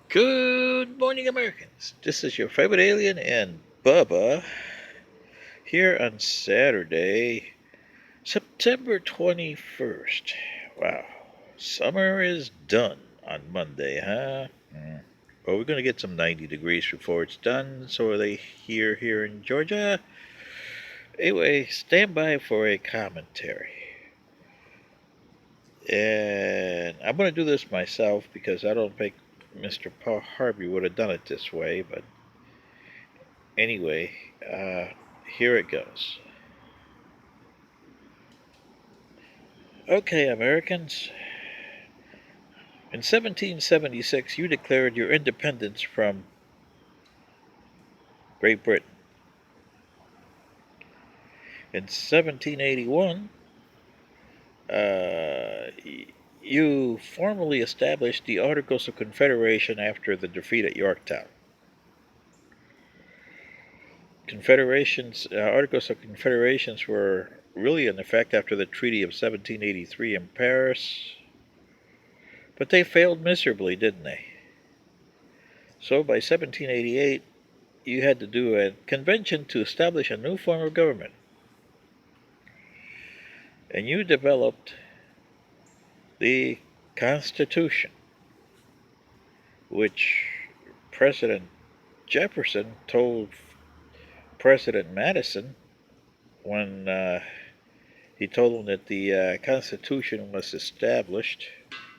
Good morning, Americans. This is your favorite alien and Bubba here on Saturday, September 21st. Wow, summer is done on Monday, huh? Well, we're going to get some 90 degrees before it's done, so are they here in Georgia? Anyway, stand by for a commentary. And I'm going to do this myself because I don't think Mr. Paul Harvey would have done it this way, but anyway, here it goes. Okay, Americans. In 1776, you declared your independence from Great Britain. In 1781, uh, you formally established the Articles of Confederation after the defeat at Yorktown. Articles of Confederations were really in effect after the Treaty of 1783 in Paris, but they failed miserably, didn't they? So by 1788, you had to do a convention to establish a new form of government. And you developed the Constitution, which President Jefferson told President Madison when he told him that the Constitution was established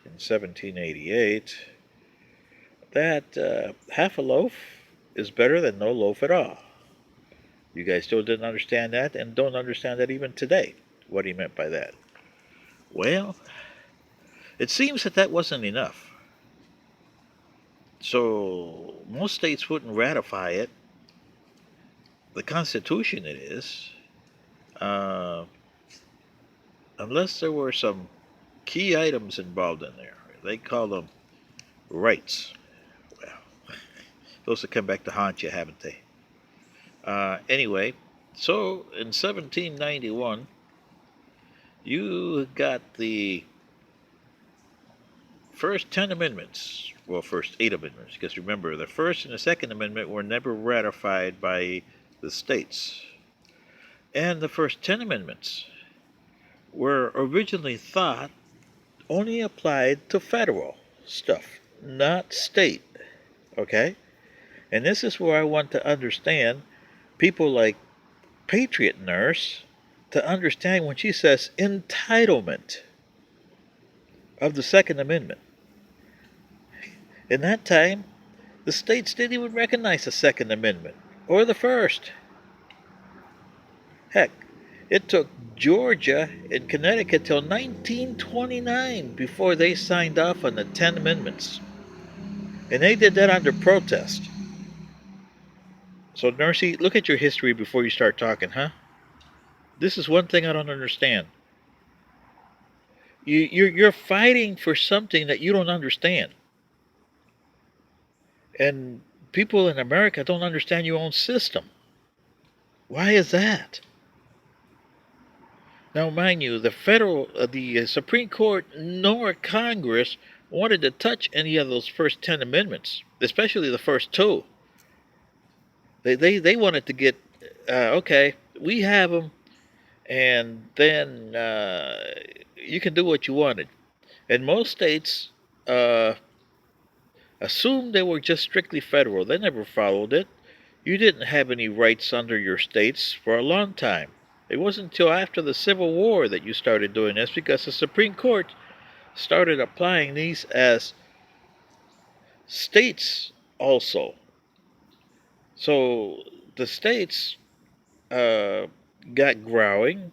in 1788, that half a loaf is better than no loaf at all. You guys still didn't understand that and don't understand that even today, what he meant by that. Well, it seems that wasn't enough. So most states wouldn't ratify it. The Constitution, it is, uh, unless there were some key items involved in there. They call them rights. Well, those have come back to haunt you, haven't they? Anyway, so in 1791, you got the first 10 amendments. Well, first 8 amendments, because remember, the First and the Second Amendment were never ratified by the states. And the first 10 amendments were originally thought only applied to federal stuff, not state. Okay? And this is where I want to understand people like Patriot Nurse to understand when she says entitlement of the Second Amendment. In that time, the states didn't even recognize the Second Amendment or the First. Heck, it took Georgia and Connecticut till 1929 before they signed off on the 10 Amendments. And they did that under protest. So, Nursey, look at your history before you start talking, huh? This is one thing I don't understand. You're fighting for something that you don't understand. And people in America don't understand your own system. Why is that? Now, mind you, the Supreme Court nor Congress wanted to touch any of those first 10 amendments, especially the first 2. They wanted to get, okay, we have them, and then you can do what you wanted. And most states assumed they were just strictly federal. They never followed it. You didn't have any rights under your states for a long time. It wasn't until after the Civil War that you started doing this because the Supreme Court started applying these as states also. So the states uh, got growing,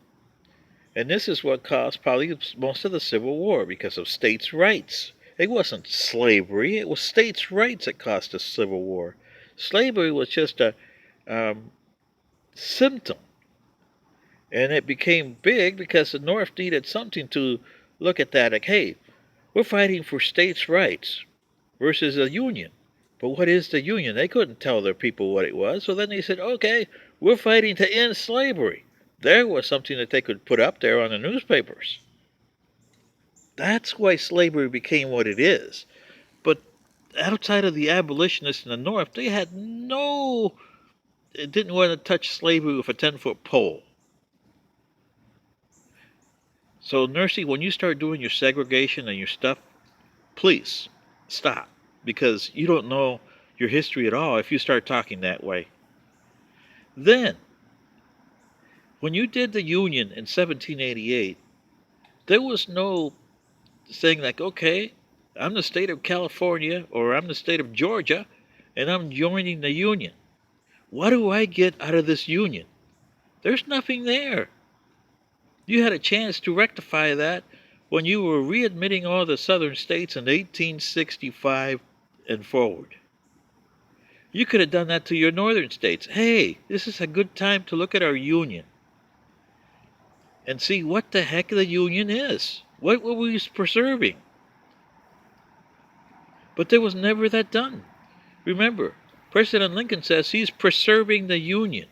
and this is what caused probably most of the Civil War because of states' rights. It wasn't slavery, it was states' rights that caused the Civil War. Slavery was just a um, symptom. And it became big because the North needed something to look at that like, hey, we're fighting for states' rights versus a union. But what is the union? They couldn't tell their people what it was. So then they said, okay, we're fighting to end slavery. There was something that they could put up there on the newspapers. That's why slavery became what it is. But outside of the abolitionists in the North, they had didn't want to touch slavery with a 10-foot pole. So, Nursey, when you start doing your segregation and your stuff, please stop, because you don't know your history at all if you start talking that way. Then, when you did the Union in 1788, there was no saying like, okay, I'm the state of California or I'm the state of Georgia and I'm joining the Union. What do I get out of this Union? There's nothing there. You had a chance to rectify that when you were readmitting all the southern states in 1865 and forward. You could have done that to your northern states. Hey, this is a good time to look at our Union and see what the heck the Union is. What were we preserving? But there was never that done. Remember, President Lincoln says he's preserving the Union.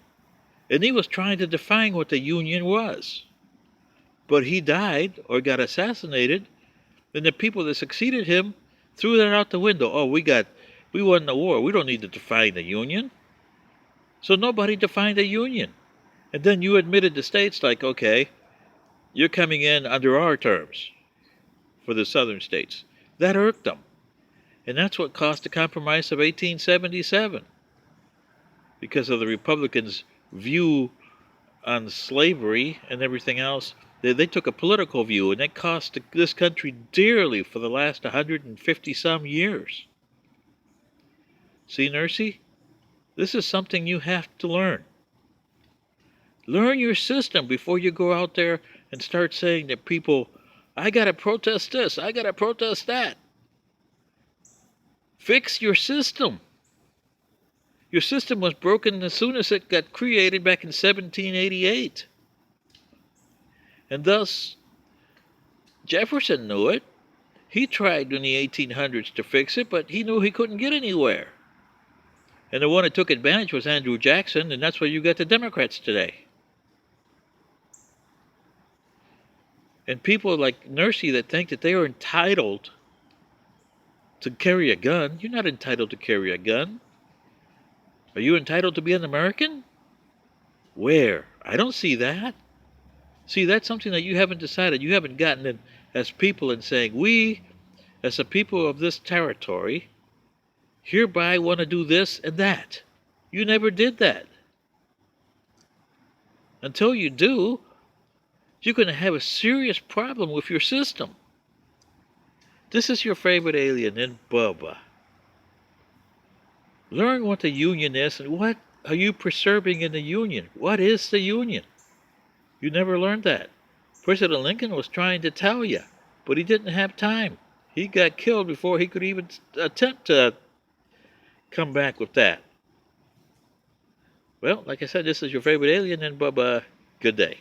And he was trying to define what the Union was. But he died or got assassinated, and the people that succeeded him threw that out the window. Oh, we won the war. We don't need to define the Union. So nobody defined the Union. And then you admitted the states like, okay, you're coming in under our terms for the southern states. That irked them. And that's what caused the Compromise of 1877. Because of the Republicans' view on slavery and everything else, they took a political view, and it cost this country dearly for the last 150 some years. See, Nursey, this is something you have to learn. Learn your system before you go out there and start saying to people, I gotta protest this, I gotta protest that. Fix your system. Your system was broken as soon as it got created back in 1788. And thus, Jefferson knew it. He tried in the 1800s to fix it, but he knew he couldn't get anywhere. And the one that took advantage was Andrew Jackson, and that's why you got the Democrats today. And people like Nursey that think that they are entitled to carry a gun. You're not entitled to carry a gun. Are you entitled to be an American? Where? I don't see that. See, that's something that you haven't decided. You haven't gotten in as people and saying, we, as the people of this territory, hereby want to do this and that. You never did that. Until you do, you're going to have a serious problem with your system. This is your favorite alien in Bubba. Learn what the Union is and what are you preserving in the Union. What is the Union? You never learned that. President Lincoln was trying to tell you, but he didn't have time. He got killed before he could even attempt to come back with that. Well, like I said, this is your favorite alien, and Bubba. Good day.